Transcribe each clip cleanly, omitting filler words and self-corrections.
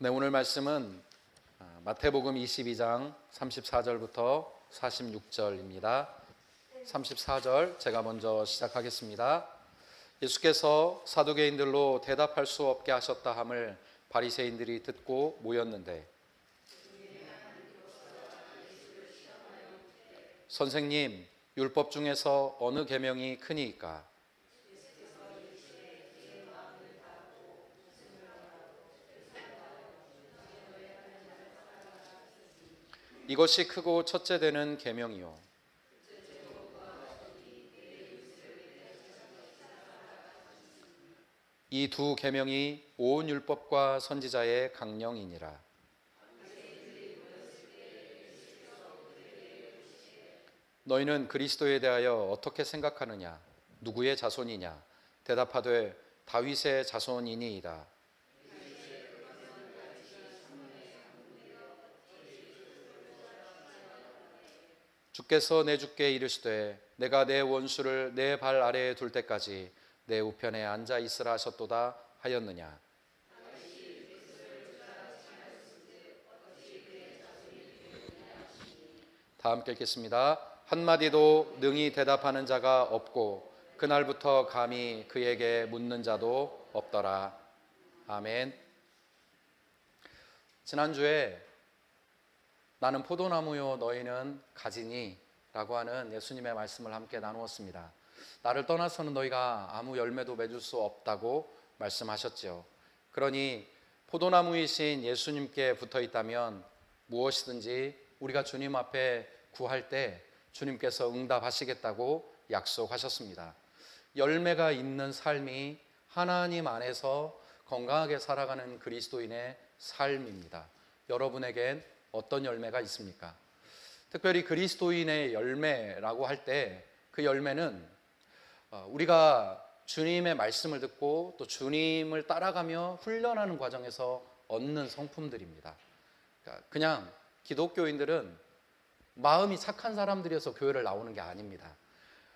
네, 오늘 말씀은 마태복음 22장 34절부터 46절입니다. 34절 제가 먼저 시작하겠습니다. 예수께서 사두개인들로 대답할 수 없게 하셨다 함을 바리새인들이 듣고 모였는데, 선생님, 율법 중에서 어느 계명이 크니이까? 이것이 크고 첫째 되는 계명이요. 이 두 계명이 온 율법과 선지자의 강령이니라. 너희는 그리스도에 대하여 어떻게 생각하느냐? 누구의 자손이냐? 대답하되 다윗의 자손이니이다. 주께서 내 주께 이르시되 내가 내 원수를 내 발 아래에 둘 때까지 내 우편에 앉아 있으라 하셨도다 하였느냐? 다 함께 읽겠습니다. 한마디도 능히 대답하는 자가 없고 그날부터 감히 그에게 묻는 자도 없더라. 아멘. 지난주에 나는 포도나무요 너희는 가지니 라고 하는 예수님의 말씀을 함께 나누었습니다. 나를 떠나서는 너희가 아무 열매도 맺을 수 없다고 말씀하셨죠. 그러니 포도나무이신 예수님께 붙어 있다면 무엇이든지 우리가 주님 앞에 구할 때 주님께서 응답하시겠다고 약속하셨습니다. 열매가 있는 삶이 하나님 안에서 건강하게 살아가는 그리스도인의 삶입니다. 여러분에겐 어떤 열매가 있습니까? 특별히 그리스도인의 열매라고 할 때 그 열매는 우리가 주님의 말씀을 듣고 또 주님을 따라가며 훈련하는 과정에서 얻는 성품들입니다. 그냥 기독교인들은 마음이 착한 사람들이어서 교회를 나오는 게 아닙니다.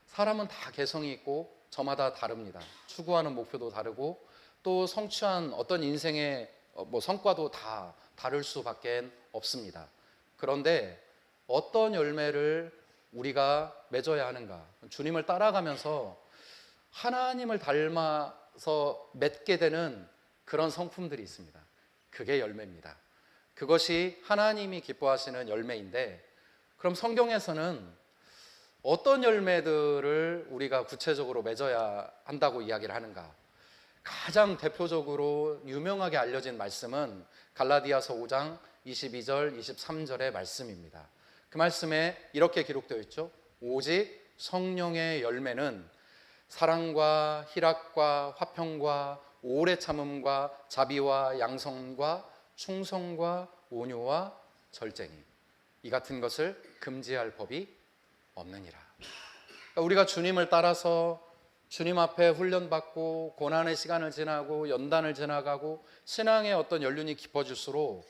사람은 다 개성이 있고 저마다 다릅니다. 추구하는 목표도 다르고 또 성취한 어떤 인생의 성과도 다 다를 수밖에 없습니다. 그런데 어떤 열매를 우리가 맺어야 하는가? 주님을 따라가면서 하나님을 닮아서 맺게 되는 그런 성품들이 있습니다. 그게 열매입니다. 그것이 하나님이 기뻐하시는 열매인데, 그럼 성경에서는 어떤 열매들을 우리가 구체적으로 맺어야 한다고 이야기를 하는가? 가장 대표적으로 유명하게 알려진 말씀은 갈라디아서 5장 22절, 23절의 말씀입니다. 그 말씀에 이렇게 기록되어 있죠. 오직 성령의 열매는 사랑과 희락과 화평과 오래 참음과 자비와 양성과 충성과 온유와 절제니 이 같은 것을 금지할 법이 없느니라. 그러니까 우리가 주님을 따라서 주님 앞에 훈련받고 고난의 시간을 지나고 연단을 지나가고 신앙의 어떤 연륜이 깊어질수록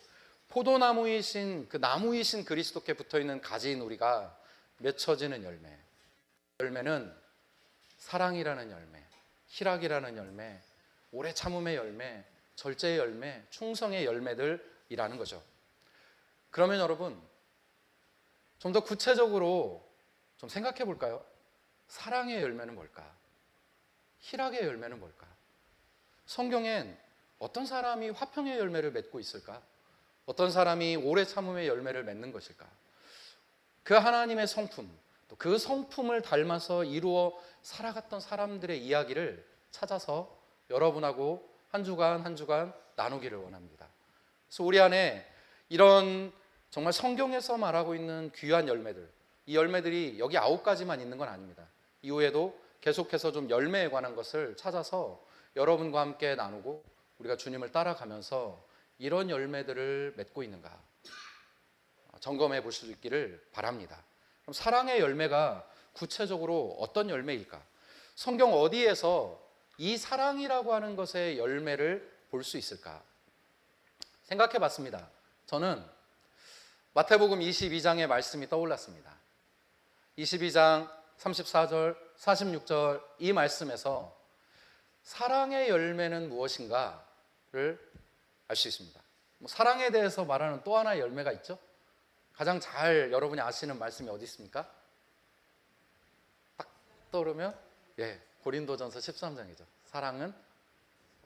포도나무이신 그 나무이신 그리스도께 붙어있는 가지인 우리가 맺혀지는 열매는 사랑이라는 열매, 희락이라는 열매, 오래 참음의 열매, 절제의 열매, 충성의 열매들이라는 거죠. 그러면 여러분 좀 더 구체적으로 좀 생각해 볼까요? 사랑의 열매는 뭘까? 희락의 열매는 뭘까? 성경엔 어떤 사람이 화평의 열매를 맺고 있을까? 어떤 사람이 오래 참음의 열매를 맺는 것일까? 그 하나님의 성품, 또 그 성품을 닮아서 이루어 살아갔던 사람들의 이야기를 찾아서 여러분하고 한 주간 나누기를 원합니다. 그래서 우리 안에 이런 정말 성경에서 말하고 있는 귀한 열매들, 이 열매들이 여기 9가지만 있는 건 아닙니다. 이후에도 계속해서 좀 열매에 관한 것을 찾아서 여러분과 함께 나누고 우리가 주님을 따라가면서 이런 열매들을 맺고 있는가 점검해 볼 수 있기를 바랍니다. 그럼 사랑의 열매가 구체적으로 어떤 열매일까? 성경 어디에서 이 사랑이라고 하는 것의 열매를 볼 수 있을까? 생각해 봤습니다. 저는 마태복음 22장의 말씀이 떠올랐습니다. 22장 34절, 46절 이 말씀에서 사랑의 열매는 무엇인가를 알 수 있습니다. 사랑에 대해서 말하는 또 하나의 열매가 있죠. 가장 잘 여러분이 아시는 말씀이 어디 있습니까? 딱 떠오르면 고린도전서 13장이죠. 사랑은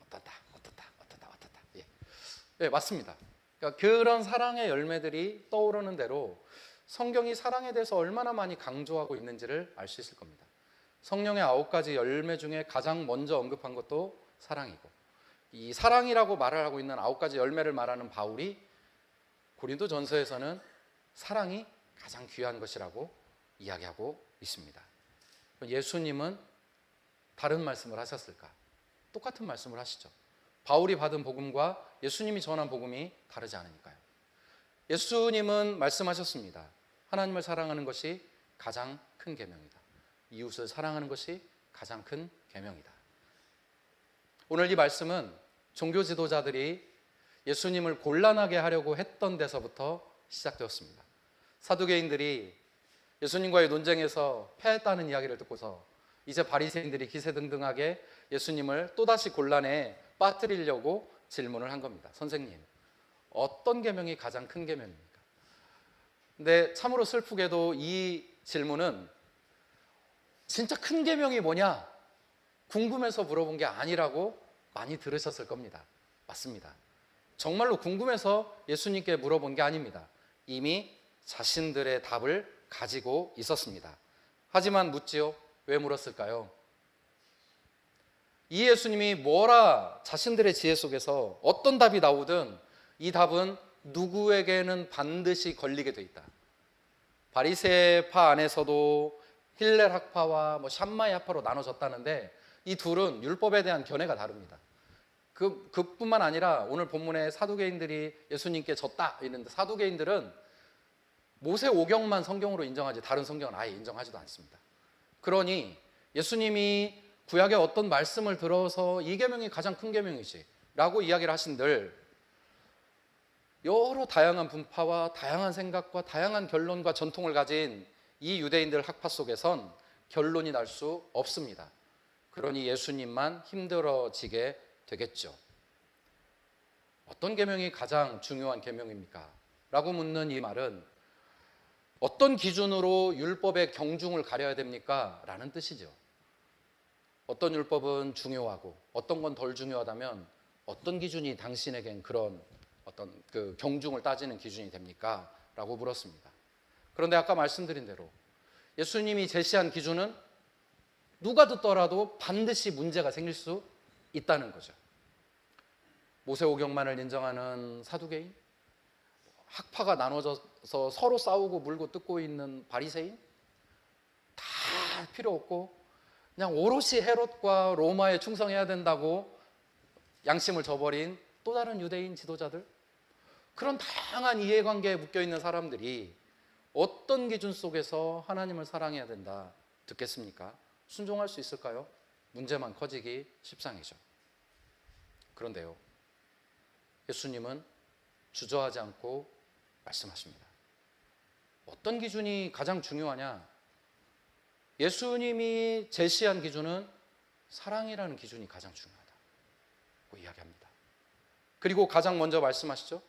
어떻다. 맞습니다. 그러니까 그런 사랑의 열매들이 떠오르는 대로 성경이 사랑에 대해서 얼마나 많이 강조하고 있는지를 알 수 있을 겁니다. 성령의 9가지 열매 중에 가장 먼저 언급한 것도 사랑이고, 이 사랑이라고 말을 하고 있는 9가지 열매를 말하는 바울이 고린도전서에서는 사랑이 가장 귀한 것이라고 이야기하고 있습니다. 예수님은 다른 말씀을 하셨을까? 똑같은 말씀을 하시죠. 바울이 받은 복음과 예수님이 전한 복음이 다르지 않으니까요. 예수님은 말씀하셨습니다. 하나님을 사랑하는 것이 가장 큰 계명이다. 이웃을 사랑하는 것이 가장 큰 계명이다. 오늘 이 말씀은 종교 지도자들이 예수님을 곤란하게 하려고 했던 데서부터 시작되었습니다. 사두개인들이 예수님과의 논쟁에서 패했다는 이야기를 듣고서 이제 바리새인들이 기세등등하게 예수님을 또다시 곤란에 빠뜨리려고 질문을 한 겁니다. 선생님, 어떤 계명이 가장 큰 계명입니까? 근데 참으로 슬프게도 이 질문은 진짜 큰 계명이 뭐냐? 궁금해서 물어본 게 아니라고 많이 들으셨을 겁니다. 맞습니다. 정말로 궁금해서 예수님께 물어본 게 아닙니다. 이미 자신들의 답을 가지고 있었습니다. 하지만 묻지요. 왜 물었을까요? 이 예수님이 뭐라 자신들의 지혜 속에서 어떤 답이 나오든 이 답은 누구에게는 반드시 걸리게 돼 있다. 바리새파 안에서도 힐렐 학파와 샴마이 학파로 나눠졌다는데 이 둘은 율법에 대한 견해가 다릅니다. 그뿐만 아니라 오늘 본문에 사두개인들이 예수님께 졌다 이랬는데 사두개인들은 모세 오경만 성경으로 인정하지 다른 성경은 아예 인정하지도 않습니다. 그러니 예수님이 구약의 어떤 말씀을 들어서 이 계명이 가장 큰 계명이지 라고 이야기를 하신들 여러 다양한 분파와 다양한 생각과 다양한 결론과 전통을 가진 이 유대인들 학파 속에선 결론이 날 수 없습니다. 그러니 예수님만 힘들어지게 되겠죠. 어떤 계명이 가장 중요한 계명입니까? 라고 묻는 이 말은 어떤 기준으로 율법의 경중을 가려야 됩니까? 라는 뜻이죠. 어떤 율법은 중요하고 어떤 건 덜 중요하다면 어떤 기준이 당신에겐 그런 어떤 그 경중을 따지는 기준이 됩니까? 라고 물었습니다. 그런데 아까 말씀드린 대로 예수님이 제시한 기준은 누가 듣더라도 반드시 문제가 생길 수 있다는 거죠. 모세오경만을 인정하는 사두개인, 학파가 나눠져서 서로 싸우고 물고 뜯고 있는 바리새인, 다 필요 없고 그냥 오롯이 헤롯과 로마에 충성해야 된다고 양심을 저버린 또 다른 유대인 지도자들, 그런 다양한 이해관계에 묶여있는 사람들이 어떤 기준 속에서 하나님을 사랑해야 된다 듣겠습니까? 순종할 수 있을까요? 문제만 커지기 십상이죠. 그런데요, 예수님은 주저하지 않고 말씀하십니다. 어떤 기준이 가장 중요하냐? 예수님이 제시한 기준은 사랑이라는 기준이 가장 중요하다고 이야기합니다. 그리고 가장 먼저 말씀하시죠.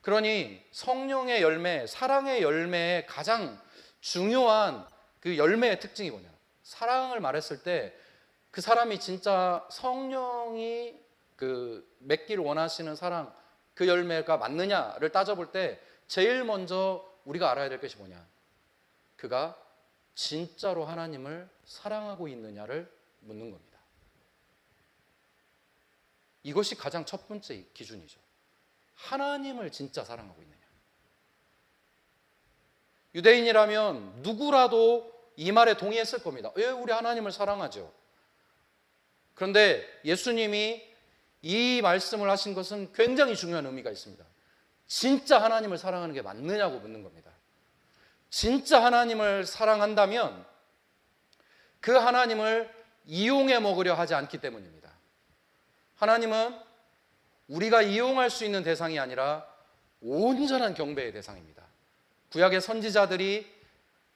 그러니 성령의 열매, 사랑의 열매의 가장 중요한 그 열매의 특징이 뭐냐? 사랑을 말했을 때 그 사람이 진짜 성령이 맺기를 원하시는 사랑, 그 열매가 맞느냐를 따져볼 때 제일 먼저 우리가 알아야 될 것이 뭐냐? 그가 진짜로 하나님을 사랑하고 있느냐를 묻는 겁니다. 이것이 가장 첫 번째 기준이죠. 하나님을 진짜 사랑하고 있느냐. 유대인이라면 누구라도 이 말에 동의했을 겁니다. 왜 우리 하나님을 사랑하죠? 그런데 예수님이 이 말씀을 하신 것은 굉장히 중요한 의미가 있습니다. 진짜 하나님을 사랑하는 게 맞느냐고 묻는 겁니다. 진짜 하나님을 사랑한다면 그 하나님을 이용해 먹으려 하지 않기 때문입니다. 하나님은 우리가 이용할 수 있는 대상이 아니라 온전한 경배의 대상입니다. 구약의 선지자들이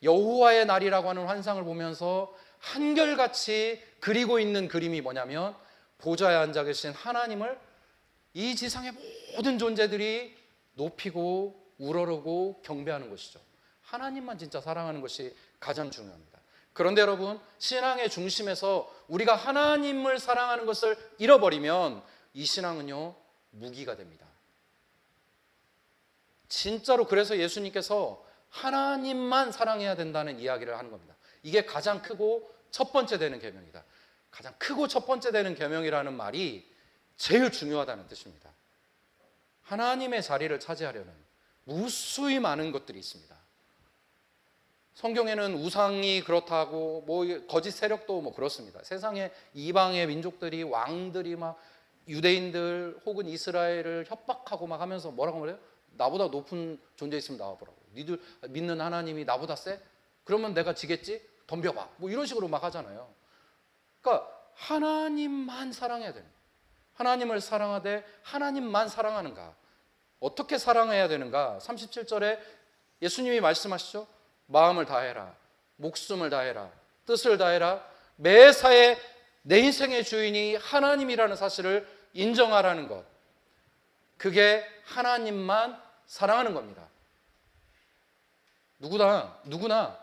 여호와의 날이라고 하는 환상을 보면서 한결같이 그리고 있는 그림이 뭐냐면 보좌에 앉아 계신 하나님을 이 지상의 모든 존재들이 높이고 우러르고 경배하는 것이죠. 하나님만 진짜 사랑하는 것이 가장 중요합니다. 그런데 여러분, 신앙의 중심에서 우리가 하나님을 사랑하는 것을 잃어버리면 이 신앙은요, 무기가 됩니다. 진짜로 그래서 예수님께서 하나님만 사랑해야 된다는 이야기를 하는 겁니다. 이게 가장 크고 첫 번째 되는 계명이다. 가장 크고 첫 번째 되는 계명이라는 말이 제일 중요하다는 뜻입니다. 하나님의 자리를 차지하려는 무수히 많은 것들이 있습니다. 성경에는 우상이 그렇다고 거짓 세력도 그렇습니다. 세상에 이방의 민족들이 왕들이 막 유대인들 혹은 이스라엘을 협박하고 막 하면서 뭐라고 말해요? 나보다 높은 존재 있으면 나와보라고. 니들 믿는 하나님이 나보다 세? 그러면 내가 지겠지? 덤벼봐. 이런 식으로 막 하잖아요. 그러니까 하나님만 사랑해야 되는 거예요. 하나님을 사랑하되 하나님만 사랑하는가? 어떻게 사랑해야 되는가? 37절에 예수님이 말씀하시죠. 마음을 다해라, 목숨을 다해라, 뜻을 다해라. 매사에 내 인생의 주인이 하나님이라는 사실을 인정하라는 것. 그게 하나님만 사랑하는 겁니다. 누구나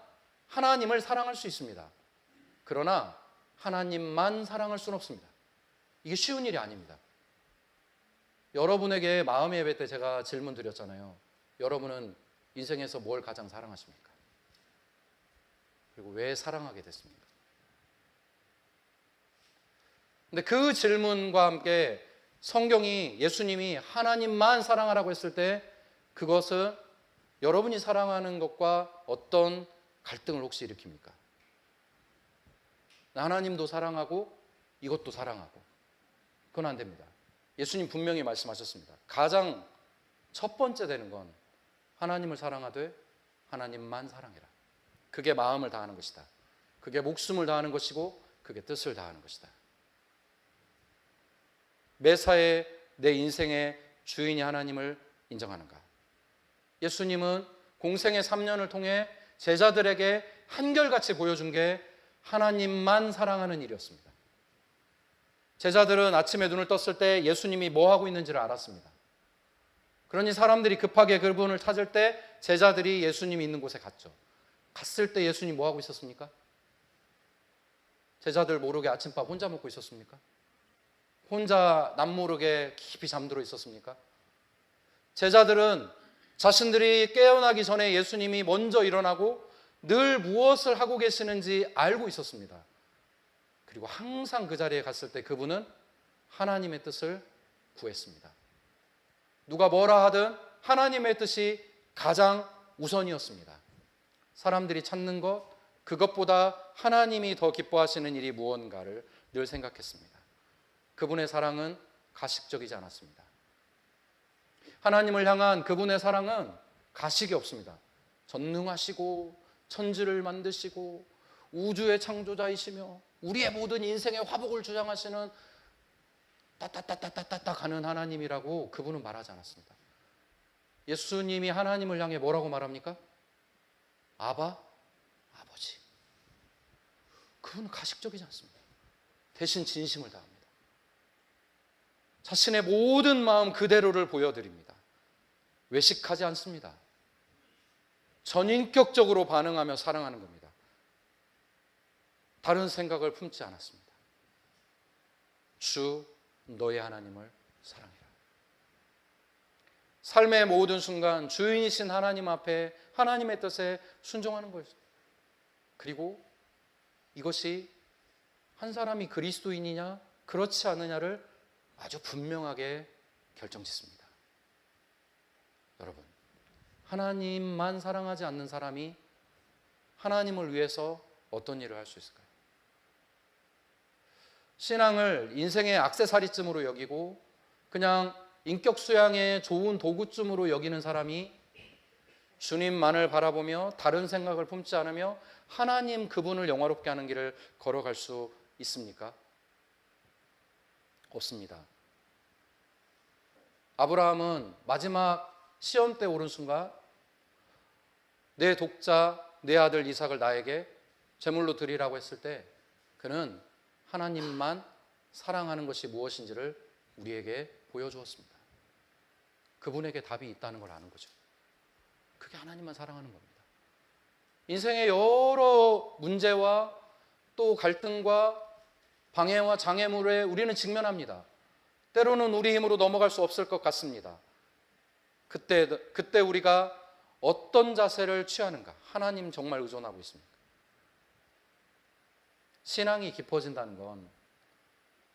하나님을 사랑할 수 있습니다. 그러나 하나님만 사랑할 수는 없습니다. 이게 쉬운 일이 아닙니다. 여러분에게 마음의 예배 때 제가 질문 드렸잖아요. 여러분은 인생에서 뭘 가장 사랑하십니까? 그리고 왜 사랑하게 됐습니까? 근데 그 질문과 함께 성경이 예수님이 하나님만 사랑하라고 했을 때 그것은 여러분이 사랑하는 것과 어떤 갈등을 혹시 일으킵니까? 하나님도 사랑하고 이것도 사랑하고 그건 안 됩니다. 예수님 분명히 말씀하셨습니다. 가장 첫 번째 되는 건 하나님을 사랑하되 하나님만 사랑해라. 그게 마음을 다하는 것이다. 그게 목숨을 다하는 것이고 그게 뜻을 다하는 것이다. 매사에 내 인생의 주인이 하나님을 인정하는가? 예수님은 공생의 3년을 통해 제자들에게 한결같이 보여준 게 하나님만 사랑하는 일이었습니다. 제자들은 아침에 눈을 떴을 때 예수님이 뭐 하고 있는지를 알았습니다. 그러니 사람들이 급하게 그분을 찾을 때 제자들이 예수님이 있는 곳에 갔죠. 갔을 때 예수님 뭐 하고 있었습니까? 제자들 모르게 아침밥 혼자 먹고 있었습니까? 혼자 남모르게 깊이 잠들어 있었습니까? 제자들은 자신들이 깨어나기 전에 예수님이 먼저 일어나고 늘 무엇을 하고 계시는지 알고 있었습니다. 그리고 항상 그 자리에 갔을 때 그분은 하나님의 뜻을 구했습니다. 누가 뭐라 하든 하나님의 뜻이 가장 우선이었습니다. 사람들이 찾는 것, 그것보다 하나님이 더 기뻐하시는 일이 무언가를 늘 생각했습니다. 그분의 사랑은 가식적이지 않았습니다. 하나님을 향한 그분의 사랑은 가식이 없습니다. 전능하시고 천지를 만드시고 우주의 창조자이시며 우리의 모든 인생의 화복을 주장하시는 따따따따따따 가는 하나님이라고 그분은 말하지 않았습니다. 예수님이 하나님을 향해 뭐라고 말합니까? 아바, 아버지. 그분은 가식적이지 않습니다. 대신 진심을 다합니다. 자신의 모든 마음 그대로를 보여드립니다. 외식하지 않습니다. 전인격적으로 반응하며 사랑하는 겁니다. 다른 생각을 품지 않았습니다. 주 너의 하나님을 사랑해라. 삶의 모든 순간 주인이신 하나님 앞에 하나님의 뜻에 순종하는 것입니다. 그리고 이것이 한 사람이 그리스도인이냐 그렇지 않느냐를 아주 분명하게 결정짓습니다. 여러분, 하나님만 사랑하지 않는 사람이 하나님을 위해서 어떤 일을 할 수 있을까요? 신앙을 인생의 액세서리쯤으로 여기고 그냥 인격 수양의 좋은 도구쯤으로 여기는 사람이 주님만을 바라보며 다른 생각을 품지 않으며 하나님 그분을 영화롭게 하는 길을 걸어갈 수 있습니까? 없습니다. 아브라함은 마지막 시험 때 오른 순간 내 독자, 내 아들 이삭을 나에게 제물로 드리라고 했을 때 그는 하나님만 사랑하는 것이 무엇인지를 우리에게 보여주었습니다. 그분에게 답이 있다는 걸 아는 거죠. 그게 하나님만 사랑하는 겁니다. 인생의 여러 문제와 또 갈등과 방해와 장애물에 우리는 직면합니다. 때로는 우리 힘으로 넘어갈 수 없을 것 같습니다. 그때 우리가 어떤 자세를 취하는가? 하나님 정말 의존하고 있습니까? 신앙이 깊어진다는 건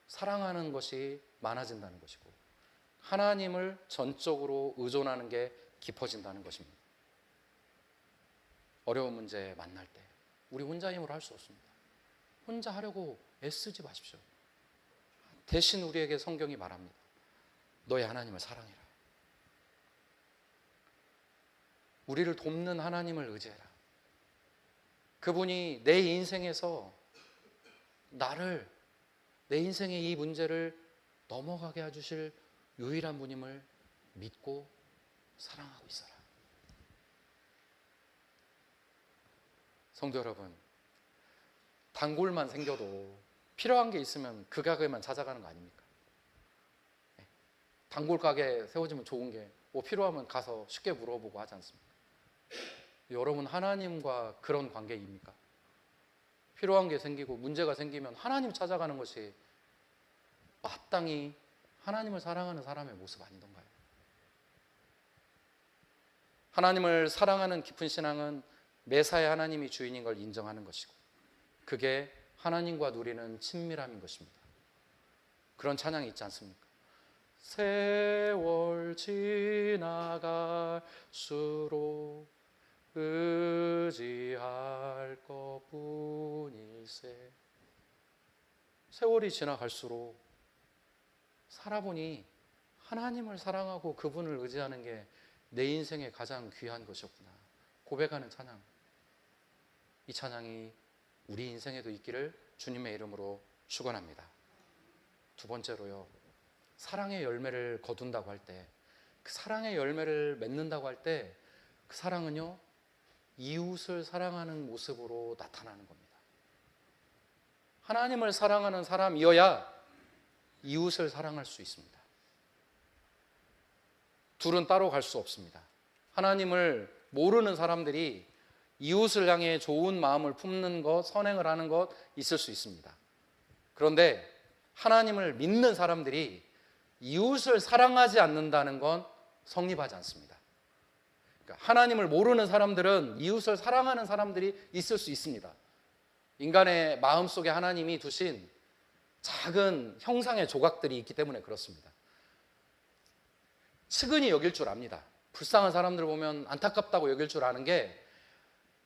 사랑하는 것이 많아진다는 것이고 하나님을 전적으로 의존하는 게 깊어진다는 것입니다. 어려운 문제 만날 때 우리 혼자 힘으로 할 수 없습니다. 혼자 하려고 애쓰지 마십시오. 대신 우리에게 성경이 말합니다. 너의 하나님을 사랑해라. 우리를 돕는 하나님을 의지해라. 그분이 내 인생에서 나를, 내 인생의 이 문제를 넘어가게 해주실 유일한 분임을 믿고 사랑하고 있어라. 성도 여러분, 단골만 생겨도 필요한 게 있으면 그 가게만 찾아가는 거 아닙니까? 단골 가게 세워지면 좋은 게 뭐 필요하면 가서 쉽게 물어보고 하지 않습니까? 여러분, 하나님과 그런 관계입니까? 필요한 게 생기고 문제가 생기면 하나님 찾아가는 것이 마땅히 하나님을 사랑하는 사람의 모습 아니던가요? 하나님을 사랑하는 깊은 신앙은 매사에 하나님이 주인인 걸 인정하는 것이고 그게 하나님과 누리는 친밀함인 것입니다. 그런 찬양이 있지 않습니까? 세월 지나갈수록 의지할 것뿐일세. 세월이 지나갈수록 살아보니 하나님을 사랑하고 그분을 의지하는 게 내 인생의 가장 귀한 것이었구나 고백하는 찬양. 이 찬양이 우리 인생에도 있기를 주님의 이름으로 축원합니다. 두 번째로요, 사랑의 열매를 거둔다고 할 때, 그 사랑의 열매를 맺는다고 할 때 그 사랑은요, 이웃을 사랑하는 모습으로 나타나는 겁니다. 하나님을 사랑하는 사람이어야 이웃을 사랑할 수 있습니다. 둘은 따로 갈 수 없습니다. 하나님을 모르는 사람들이 이웃을 향해 좋은 마음을 품는 것, 선행을 하는 것 있을 수 있습니다. 그런데 하나님을 믿는 사람들이 이웃을 사랑하지 않는다는 건 성립하지 않습니다. 그러니까 하나님을 모르는 사람들은 이웃을 사랑하는 사람들이 있을 수 있습니다. 인간의 마음속에 하나님이 두신 작은 형상의 조각들이 있기 때문에 그렇습니다. 측은히 여길 줄 압니다. 불쌍한 사람들 보면 안타깝다고 여길 줄 아는 게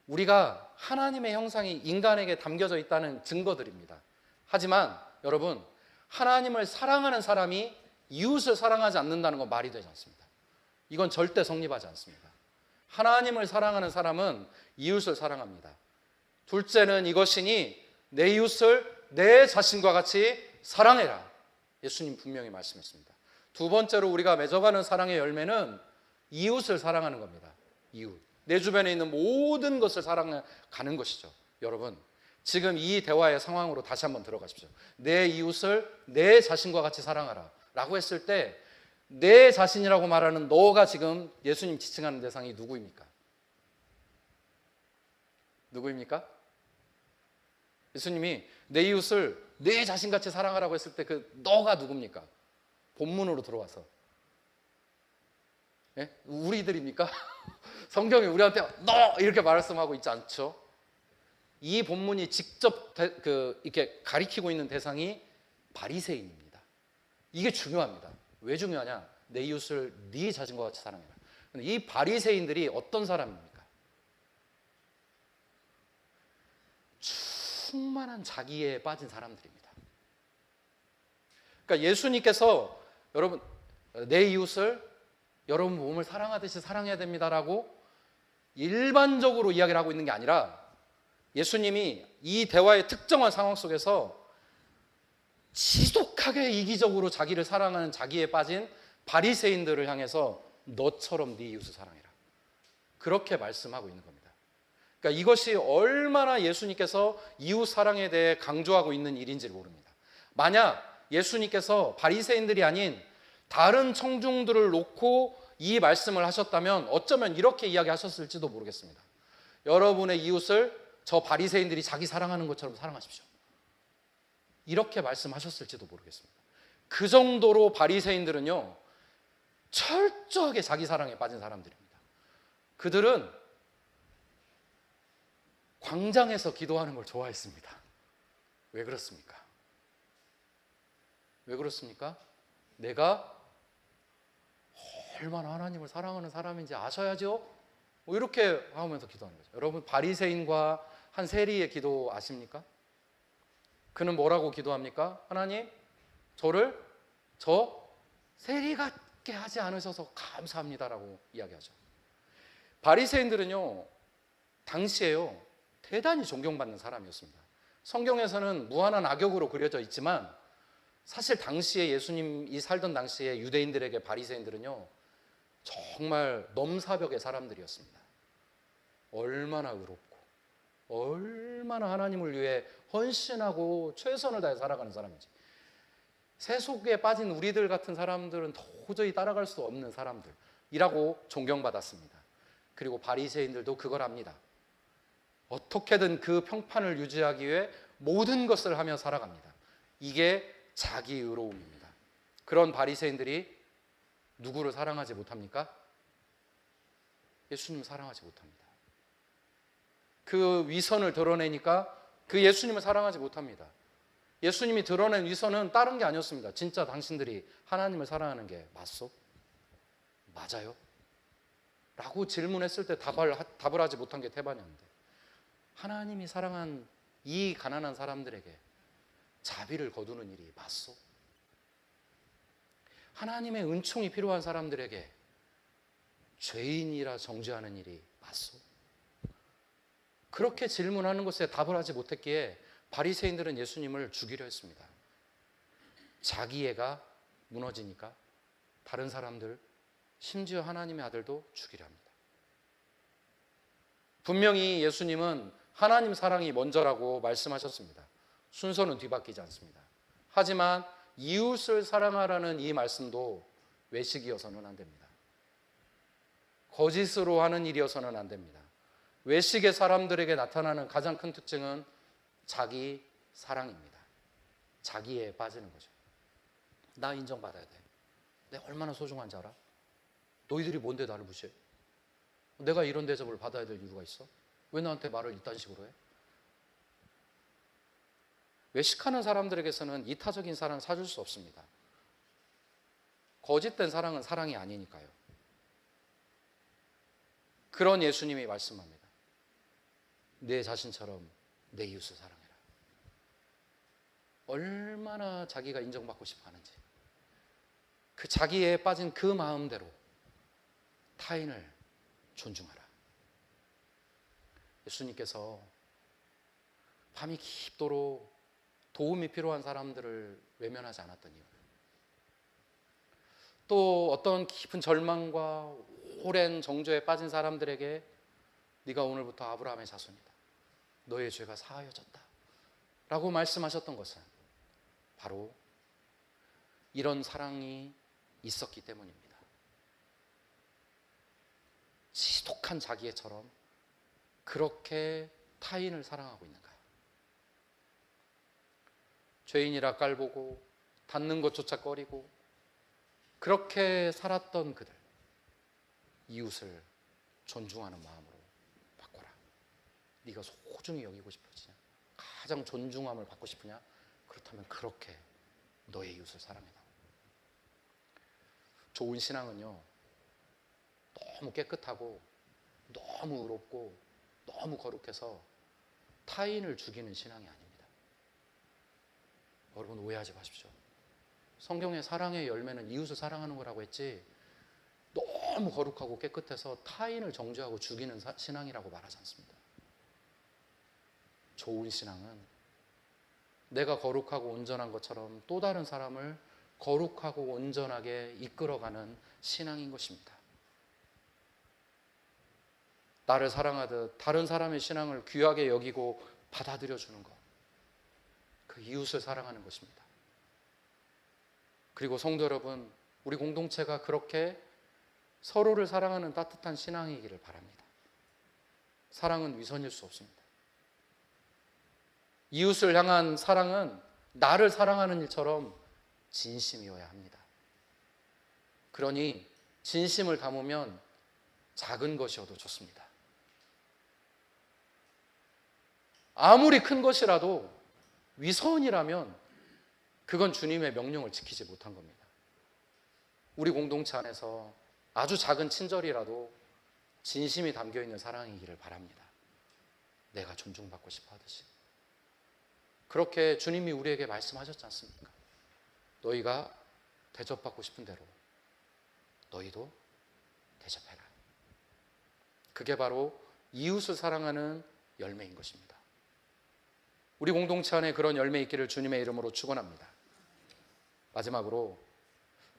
우리가 하나님의 형상이 인간에게 담겨져 있다는 증거들입니다. 하지만 여러분, 하나님을 사랑하는 사람이 이웃을 사랑하지 않는다는 건 말이 되지 않습니다. 이건 절대 성립하지 않습니다. 하나님을 사랑하는 사람은 이웃을 사랑합니다. 둘째는 이것이니 내 이웃을 내 자신과 같이 사랑해라. 예수님 분명히 말씀했습니다. 두 번째로 우리가 맺어가는 사랑의 열매는 이웃을 사랑하는 겁니다. 이웃. 내 주변에 있는 모든 것을 사랑하는 것이죠. 여러분, 지금 이 대화의 상황으로 다시 한번 들어가십시오. 내 이웃을 내 자신과 같이 사랑하라 라고 했을 때 내 자신이라고 말하는 너가 지금 예수님 지칭하는 대상이 누구입니까? 누구입니까? 예수님이 내 이웃을 내 자신같이 사랑하라고 했을 때 그 너가 누굽니까? 본문으로 들어와서 예? 우리들입니까? 성경이 우리한테 너 이렇게 말씀하고 있지 않죠? 이 본문이 직접 이렇게 가리키고 있는 대상이 바리새인입니다. 이게 중요합니다. 왜 중요하냐? 내 이웃을 네 자신과 같이 사랑해라. 근데 이 바리새인들이 어떤 사람입니까? 충만한 자기에 빠진 사람들입니다. 그러니까 예수님께서 여러분 내 이웃을 여러분 몸을 사랑하듯이 사랑해야 됩니다라고 일반적으로 이야기를 하고 있는 게 아니라 예수님이 이 대화의 특정한 상황 속에서 지독하게 이기적으로 자기를 사랑하는 자기에 빠진 바리새인들을 향해서 너처럼 네 이웃을 사랑해라. 그렇게 말씀하고 있는 겁니다. 그러니까 이것이 얼마나 예수님께서 이웃 사랑에 대해 강조하고 있는 일인지를 모릅니다. 만약 예수님께서 바리새인들이 아닌 다른 청중들을 놓고 이 말씀을 하셨다면 어쩌면 이렇게 이야기하셨을지도 모르겠습니다. 여러분의 이웃을 저 바리새인들이 자기 사랑하는 것처럼 사랑하십시오. 이렇게 말씀하셨을지도 모르겠습니다. 그 정도로 바리새인들은요, 철저하게 자기 사랑에 빠진 사람들입니다. 그들은 광장에서 기도하는 걸 좋아했습니다. 왜 그렇습니까? 왜 그렇습니까? 내가 얼마나 하나님을 사랑하는 사람인지 아셔야죠. 이렇게 하면서 기도하는 거죠. 여러분, 바리새인과 한 세리의 기도 아십니까? 그는 뭐라고 기도합니까? 하나님, 저를 저 세리 같게 하지 않으셔서 감사합니다라고 이야기하죠. 바리새인들은요, 당시에요, 대단히 존경받는 사람이었습니다. 성경에서는 무한한 악역으로 그려져 있지만 사실 당시에 예수님이 살던 당시에 유대인들에게 바리새인들은요, 정말 넘사벽의 사람들이었습니다. 얼마나 의롭고 얼마나 하나님을 위해 헌신하고 최선을 다해 살아가는 사람인지. 세속에 빠진 우리들 같은 사람들은 도저히 따라갈 수 없는 사람들이라고 존경받았습니다. 그리고 바리새인들도 그걸 압니다. 어떻게든 그 평판을 유지하기 위해 모든 것을 하며 살아갑니다. 이게 자기 의로움입니다. 그런 바리새인들이 누구를 사랑하지 못합니까? 예수님을 사랑하지 못합니다. 그 위선을 드러내니까 그 예수님을 사랑하지 못합니다. 예수님이 드러낸 위선은 다른 게 아니었습니다. 진짜 당신들이 하나님을 사랑하는 게 맞소? 맞아요? 라고 질문했을 때 답을 하지 못한 게 태반이었는데, 하나님이 사랑한 이 가난한 사람들에게 자비를 거두는 일이 맞소? 하나님의 은총이 필요한 사람들에게 죄인이라 정죄하는 일이 맞소? 그렇게 질문하는 것에 답을 하지 못했기에 바리새인들은 예수님을 죽이려 했습니다. 자기애가 무너지니까 다른 사람들, 심지어 하나님의 아들도 죽이려 합니다. 분명히 예수님은 하나님 사랑이 먼저라고 말씀하셨습니다. 순서는 뒤바뀌지 않습니다. 하지만 이웃을 사랑하라는 이 말씀도 외식이어서는 안 됩니다. 거짓으로 하는 일이어서는 안 됩니다. 외식의 사람들에게 나타나는 가장 큰 특징은 자기 사랑입니다. 자기에 빠지는 거죠. 나 인정받아야 돼. 내가 얼마나 소중한지 알아? 너희들이 뭔데 나를 무시해? 내가 이런 대접을 받아야 될 이유가 있어? 왜 나한테 말을 이딴 식으로 해? 외식하는 사람들에게서는 이타적인 사랑을 사줄 수 없습니다. 거짓된 사랑은 사랑이 아니니까요. 그런 예수님이 말씀합니다. 내 자신처럼 내 이웃을 사랑해라. 얼마나 자기가 인정받고 싶어 하는지, 그 자기에 빠진 그 마음대로 타인을 존중하라. 예수님께서 밤이 깊도록 도움이 필요한 사람들을 외면하지 않았던 이유, 또 어떤 깊은 절망과 오랜 정죄에 빠진 사람들에게 네가 오늘부터 아브라함의 자손이다, 너의 죄가 사하여졌다 라고 말씀하셨던 것은 바로 이런 사랑이 있었기 때문입니다. 지독한 자기애처럼 그렇게 타인을 사랑하고 있는가? 죄인이라 깔보고 닿는 것조차 꺼리고 그렇게 살았던 그들, 이웃을 존중하는 마음으로 바꿔라. 네가 소중히 여기고 싶으냐? 가장 존중함을 받고 싶으냐? 그렇다면 그렇게 너의 이웃을 사랑해라. 좋은 신앙은요, 너무 깨끗하고 너무 의롭고 너무 거룩해서 타인을 죽이는 신앙이 아닙니다. 여러분 오해하지 마십시오. 성경의 사랑의 열매는 이웃을 사랑하는 거라고 했지, 너무 거룩하고 깨끗해서 타인을 정죄하고 죽이는 신앙이라고 말하지 않습니다. 좋은 신앙은 내가 거룩하고 온전한 것처럼 또 다른 사람을 거룩하고 온전하게 이끌어가는 신앙인 것입니다. 나를 사랑하듯 다른 사람의 신앙을 귀하게 여기고 받아들여주는 것, 그 이웃을 사랑하는 것입니다. 그리고 성도 여러분, 우리 공동체가 그렇게 서로를 사랑하는 따뜻한 신앙이기를 바랍니다. 사랑은 위선일 수 없습니다. 이웃을 향한 사랑은 나를 사랑하는 일처럼 진심이어야 합니다. 그러니 진심을 담으면 작은 것이어도 좋습니다. 아무리 큰 것이라도 위선이라면 그건 주님의 명령을 지키지 못한 겁니다. 우리 공동체 안에서 아주 작은 친절이라도 진심이 담겨있는 사랑이기를 바랍니다. 내가 존중받고 싶어 하듯이. 그렇게 주님이 우리에게 말씀하셨지 않습니까? 너희가 대접받고 싶은 대로 너희도 대접해라. 그게 바로 이웃을 사랑하는 열매인 것입니다. 우리 공동체 안에 그런 열매 있기를 주님의 이름으로 축원합니다. 마지막으로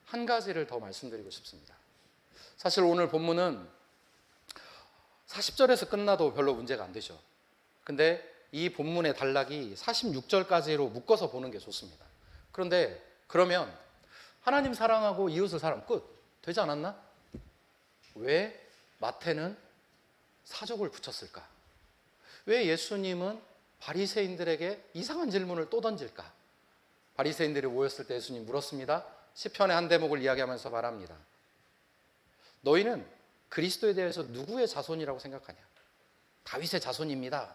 한 가지를 더 말씀드리고 싶습니다. 사실 오늘 본문은 40절에서 끝나도 별로 문제가 안 되죠. 근데 이 본문의 단락이 46절까지로 묶어서 보는 게 좋습니다. 그런데 그러면 하나님 사랑하고 이웃을 사랑 끝 되지 않았나? 왜 마태는 사족을 붙였을까? 왜 예수님은 바리새인들에게 이상한 질문을 또 던질까? 바리새인들이 모였을 때 예수님 물었습니다. 시편의 한 대목을 이야기하면서 말합니다. 너희는 그리스도에 대해서 누구의 자손이라고 생각하냐? 다윗의 자손입니다.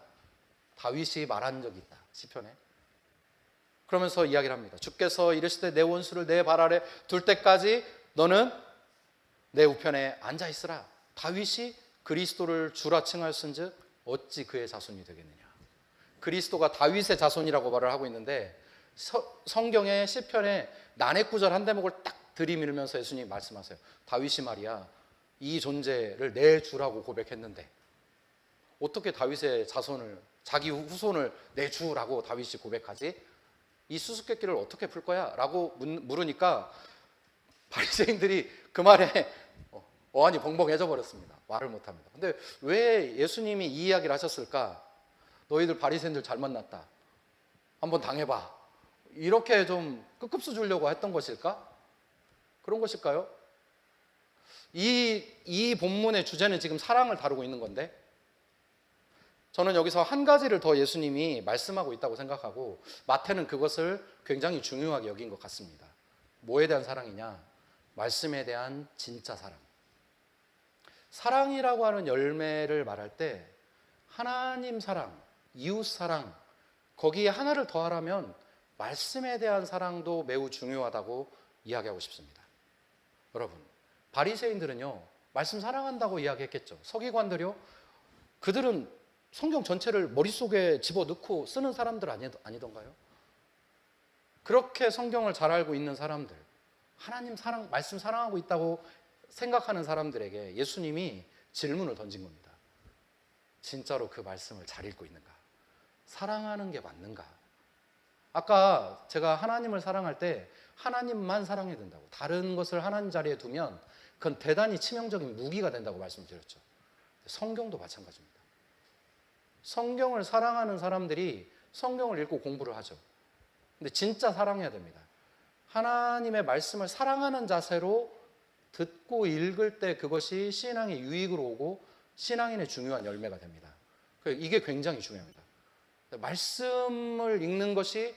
다윗이 말한 적이 있다. 시편에. 그러면서 이야기를 합니다. 주께서 이르시되 내 원수를 내 발 아래 둘 때까지 너는 내 우편에 앉아 있으라. 다윗이 그리스도를 주라 칭하였은즉 어찌 그의 자손이 되겠느냐? 그리스도가 다윗의 자손이라고 말을 하고 있는데 성경의 시편에 난해구절 한 대목을 딱 들이밀면서 예수님이 말씀하세요. 다윗이 말이야 이 존재를 내 주라고 고백했는데 어떻게 다윗의 자손을 자기 후손을 내 주라고 다윗이 고백하지? 이 수수께끼를 어떻게 풀 거야? 라고 물으니까 바리새인들이 그 말에 어안이 벙벙해져 버렸습니다. 말을 못합니다. 근데 왜 예수님이 이 이야기를 하셨을까? 너희들 바리새인들 잘 만났다. 한번 당해봐. 이렇게 좀 끄급수 주려고 했던 것일까? 그런 것일까요? 이 본문의 주제는 지금 사랑을 다루고 있는 건데 저는 여기서 한 가지를 더 예수님이 말씀하고 있다고 생각하고 마태는 그것을 굉장히 중요하게 여긴 것 같습니다. 뭐에 대한 사랑이냐? 말씀에 대한 진짜 사랑. 사랑이라고 하는 열매를 말할 때 하나님 사랑, 이웃 사랑 거기에 하나를 더하라면 말씀에 대한 사랑도 매우 중요하다고 이야기하고 싶습니다. 여러분, 바리새인들은요 말씀 사랑한다고 이야기했겠죠. 서기관들요 그들은 성경 전체를 머릿속에 집어넣고 쓰는 사람들 아니던가요? 그렇게 성경을 잘 알고 있는 사람들, 하나님 사랑, 말씀 사랑하고 있다고 생각하는 사람들에게 예수님이 질문을 던진 겁니다. 진짜로 그 말씀을 잘 읽고 있는가? 사랑하는 게 맞는가? 아까 제가 하나님을 사랑할 때 하나님만 사랑해야 된다고, 다른 것을 하나님 자리에 두면 그건 대단히 치명적인 무기가 된다고 말씀드렸죠. 성경도 마찬가지입니다. 성경을 사랑하는 사람들이 성경을 읽고 공부를 하죠. 근데 진짜 사랑해야 됩니다. 하나님의 말씀을 사랑하는 자세로 듣고 읽을 때 그것이 신앙의 유익으로 오고 신앙인의 중요한 열매가 됩니다. 이게 굉장히 중요합니다. 말씀을 읽는 것이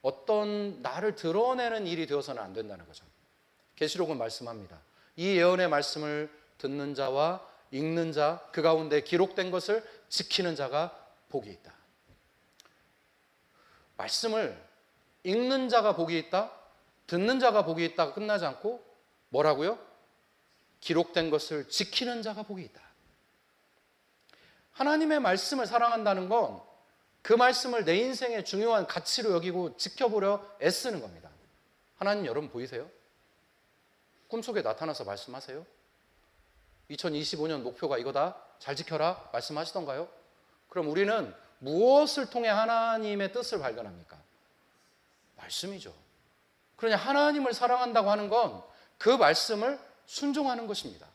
어떤 나를 드러내는 일이 되어서는 안 된다는 거죠. 계시록은 말씀합니다. 이 예언의 말씀을 듣는 자와 읽는 자, 그 가운데 기록된 것을 지키는 자가 복이 있다. 말씀을 읽는 자가 복이 있다, 듣는 자가 복이 있다가 끝나지 않고 뭐라고요? 기록된 것을 지키는 자가 복이 있다. 하나님의 말씀을 사랑한다는 건 그 말씀을 내 인생의 중요한 가치로 여기고 지켜보려 애쓰는 겁니다. 하나님 여러분 보이세요? 꿈속에 나타나서 말씀하세요? 2025년 목표가 이거다, 잘 지켜라 말씀하시던가요? 그럼 우리는 무엇을 통해 하나님의 뜻을 발견합니까? 말씀이죠. 그러니 하나님을 사랑한다고 하는 건 그 말씀을 순종하는 것입니다.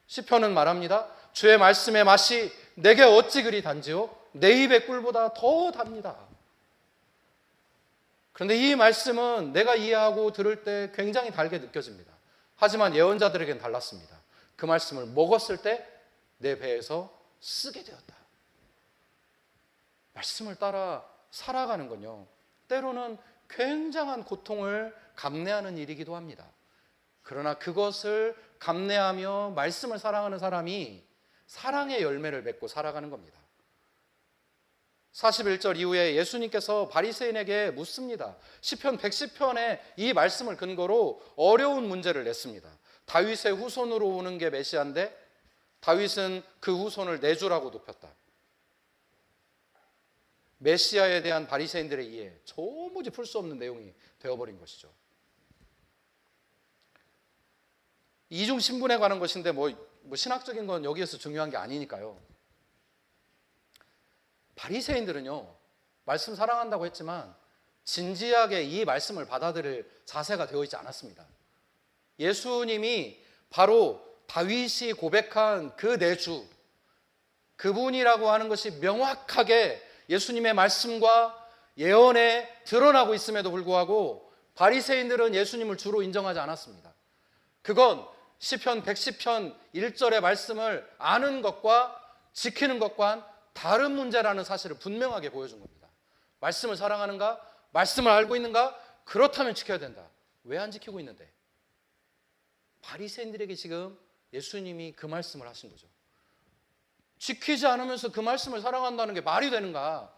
시편은 말합니다. 주의 말씀의 맛이 내게 어찌 그리 단지요? 내 입의 꿀보다 더 답니다. 그런데 이 말씀은 내가 이해하고 들을 때 굉장히 달게 느껴집니다. 하지만 예언자들에겐 달랐습니다. 그 말씀을 먹었을 때 내 배에서 쓰게 되었다. 말씀을 따라 살아가는 건요, 때로는 굉장한 고통을 감내하는 일이기도 합니다. 그러나 그것을 감내하며 말씀을 사랑하는 사람이 사랑의 열매를 맺고 살아가는 겁니다. 41절 이후에 예수님께서 바리새인에게 묻습니다. 시편 110편의 이 말씀을 근거로 어려운 문제를 냈습니다. 다윗의 후손으로 오는 게 메시아인데 다윗은 그 후손을 내주라고 높였다. 메시아에 대한 바리새인들의 이해, 도무지 풀 수 없는 내용이 되어버린 것이죠. 이중 신분에 관한 것인데 뭐 신학적인 건 여기에서 중요한 게 아니니까요. 바리새인들은요, 말씀 사랑한다고 했지만 진지하게 이 말씀을 받아들일 자세가 되어 있지 않았습니다. 예수님이 바로 다윗이 고백한 그 내주, 그분이라고 하는 것이 명확하게 예수님의 말씀과 예언에 드러나고 있음에도 불구하고 바리새인들은 예수님을 주로 인정하지 않았습니다. 그건 시편 110편 1절의 말씀을 아는 것과 지키는 것과는 다른 문제라는 사실을 분명하게 보여준 겁니다. 말씀을 사랑하는가? 말씀을 알고 있는가? 그렇다면 지켜야 된다. 왜 안 지키고 있는데? 바리새인들에게 지금 예수님이 그 말씀을 하신 거죠. 지키지 않으면서 그 말씀을 사랑한다는 게 말이 되는가?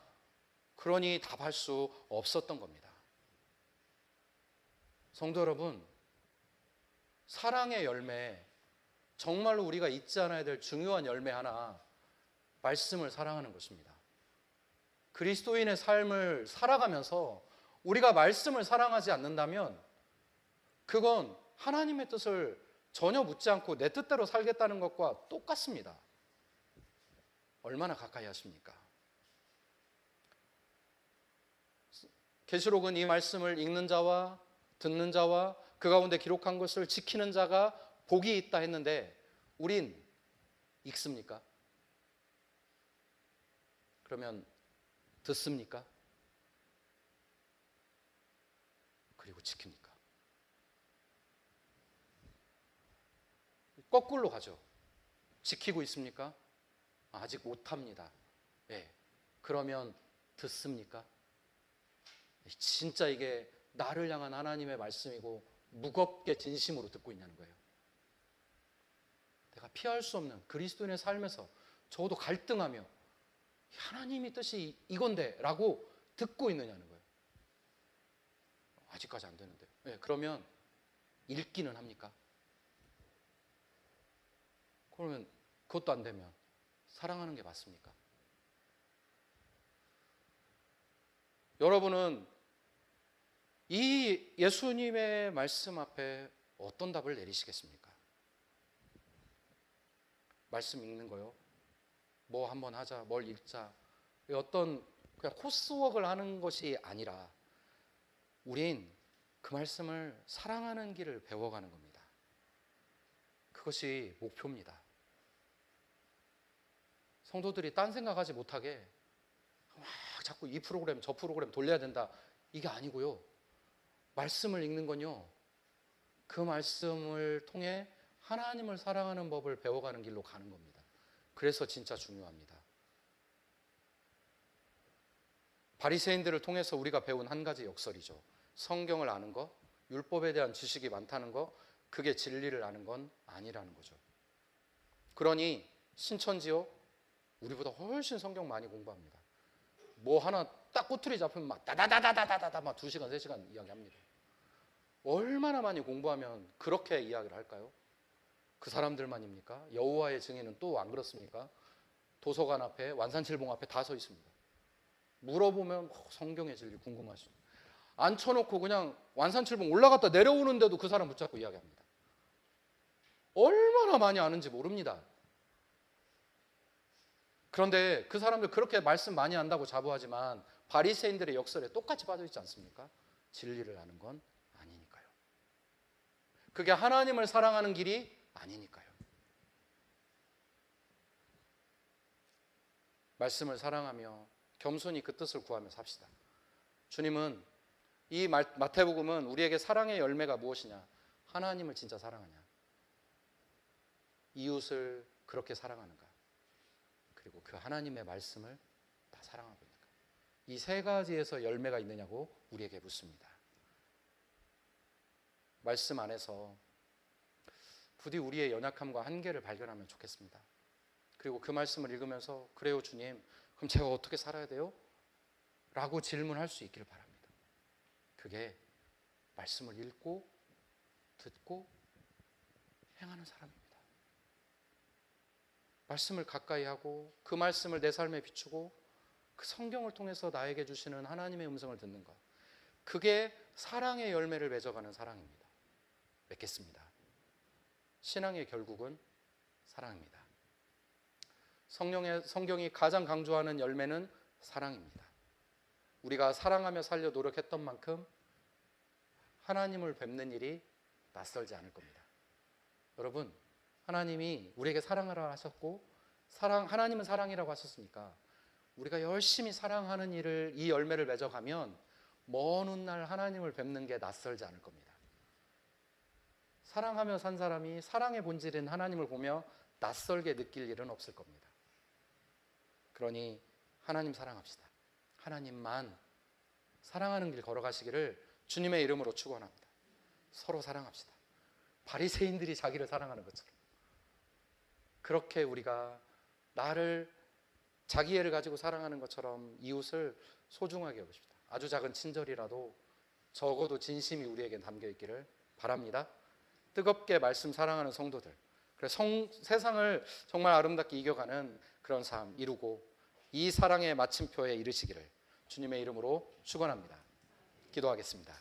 그러니 답할 수 없었던 겁니다. 성도 여러분, 사랑의 열매, 정말로 우리가 잊지 않아야 될 중요한 열매 하나, 말씀을 사랑하는 것입니다. 그리스도인의 삶을 살아가면서 우리가 말씀을 사랑하지 않는다면 그건 하나님의 뜻을 전혀 묻지 않고 내 뜻대로 살겠다는 것과 똑같습니다. 얼마나 가까이 하십니까? 계시록은 이 말씀을 읽는 자와 듣는 자와 그 가운데 기록한 것을 지키는 자가 복이 있다 했는데 우린 읽습니까? 그러면 듣습니까? 그리고 지킵니까? 거꾸로 가죠. 지키고 있습니까? 아직 못합니다. 예. 그러면 듣습니까? 진짜 이게 나를 향한 하나님의 말씀이고 무겁게 진심으로 듣고 있냐는 거예요. 내가 피할 수 없는 그리스도인의 삶에서 적어도 갈등하며 하나님의 뜻이 이건데 라고 듣고 있느냐는 거예요. 아직까지 안 되는데. 네, 그러면 읽기는 합니까? 그러면 그것도 안 되면 사랑하는 게 맞습니까? 여러분은 이 예수님의 말씀 앞에 어떤 답을 내리시겠습니까? 말씀 읽는 거요? 뭐 한번 하자, 뭘 읽자, 어떤 그냥 코스웍을 하는 것이 아니라 우린 그 말씀을 사랑하는 길을 배워가는 겁니다. 그것이 목표입니다. 성도들이 딴 생각하지 못하게 막 자꾸 이 프로그램 저 프로그램 돌려야 된다, 이게 아니고요. 말씀을 읽는 건요, 그 말씀을 통해 하나님을 사랑하는 법을 배워가는 길로 가는 겁니다. 그래서 진짜 중요합니다. 바리새인들을 통해서 우리가 배운 한 가지 역설이죠. 성경을 아는 것, 율법에 대한 지식이 많다는 것, 그게 진리를 아는 건 아니라는 거죠. 그러니 신천지요, 우리보다 훨씬 성경 많이 공부합니다. 뭐 하나 딱 꼬투리 잡히면 막 다다다다다다다 막 2시간 3시간 이야기합니다. 얼마나 많이 공부하면 그렇게 이야기를 할까요? 그 사람들만입니까? 여호와의 증인은 또 안 그렇습니까? 도서관 앞에, 완산칠봉 앞에 다 서 있습니다. 물어보면 성경의 진리 궁금하시죠? 앉혀놓고 그냥 완산칠봉 올라갔다 내려오는데도 그 사람 붙잡고 이야기합니다. 얼마나 많이 아는지 모릅니다. 그런데 그 사람들 그렇게 말씀 많이 안다고 자부하지만 바리새인들의 역설에 똑같이 빠져있지 않습니까? 진리를 아는 건 아니니까요. 그게 하나님을 사랑하는 길이 아니니까요. 말씀을 사랑하며 겸손히 그 뜻을 구하며 삽시다. 주님은 이 마태복음은 우리에게 사랑의 열매가 무엇이냐, 하나님을 진짜 사랑하냐? 이웃을 그렇게 사랑하는가? 그리고 그 하나님의 말씀을 다 사랑하고 있는가? 이 세 가지에서 열매가 있느냐고 우리에게 묻습니다. 말씀 안에서 부디 우리의 연약함과 한계를 발견하면 좋겠습니다. 그리고 그 말씀을 읽으면서 그래요 주님, 그럼 제가 어떻게 살아야 돼요? 라고 질문할 수 있기를 바랍니다. 그게 말씀을 읽고 듣고 행하는 사람입니다. 말씀을 가까이 하고 그 말씀을 내 삶에 비추고 그 성경을 통해서 나에게 주시는 하나님의 음성을 듣는 것, 그게 사랑의 열매를 맺어가는 사랑입니다. 맺겠습니다. 신앙의 결국은 사랑입니다. 성경이 가장 강조하는 열매는 사랑입니다. 우리가 사랑하며 살려 노력했던 만큼 하나님을 뵙는 일이 낯설지 않을 겁니다. 여러분, 하나님이 우리에게 사랑하라 하셨고 하나님은 사랑이라고 하셨으니까 우리가 열심히 사랑하는 일을, 이 열매를 맺어가면 먼 훗날 하나님을 뵙는 게 낯설지 않을 겁니다. 사랑하며 산 사람이 사랑의 본질인 하나님을 보며 낯설게 느낄 일은 없을 겁니다. 그러니 하나님 사랑합시다. 하나님만 사랑하는 길 걸어가시기를 주님의 이름으로 축원합니다. 서로 사랑합시다. 바리새인들이 자기를 사랑하는 것처럼 그렇게 우리가 나를, 자기애를 가지고 사랑하는 것처럼 이웃을 소중하게 여기십시다. 아주 작은 친절이라도 적어도 진심이 우리에게 담겨 있기를 바랍니다. 뜨겁게 말씀 사랑하는 성도들, 그래서 세상을 정말 아름답게 이겨가는 그런 삶 이루고 이 사랑의 마침표에 이르시기를 주님의 이름으로 축원합니다. 기도하겠습니다.